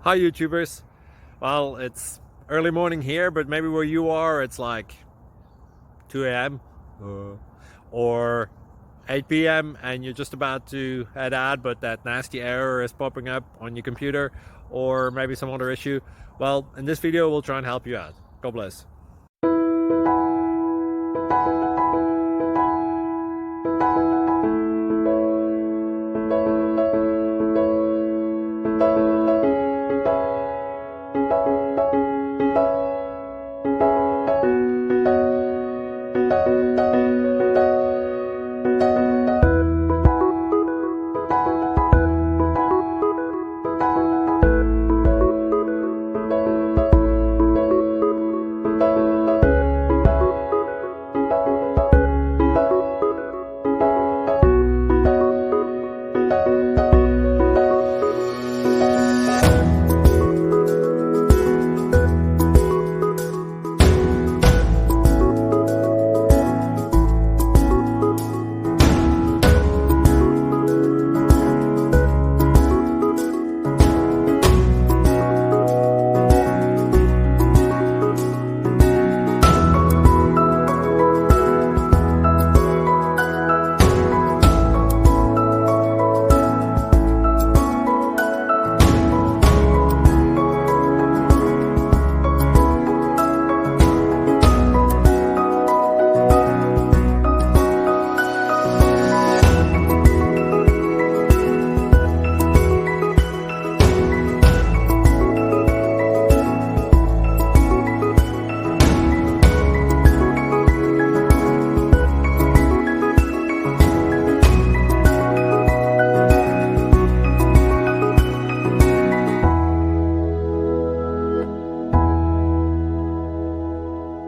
Hi YouTubers. Well, it's early morning here, but maybe where you are it's like 2 a.m. or 8 p.m. and you're just about to head out, but that nasty error is popping up on your computer, or maybe some other issue. Well, in this video we'll try and help you out. God bless.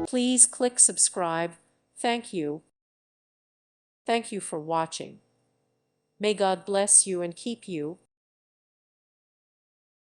Please click subscribe. Thank you. Thank you for watching. May God bless you and keep you.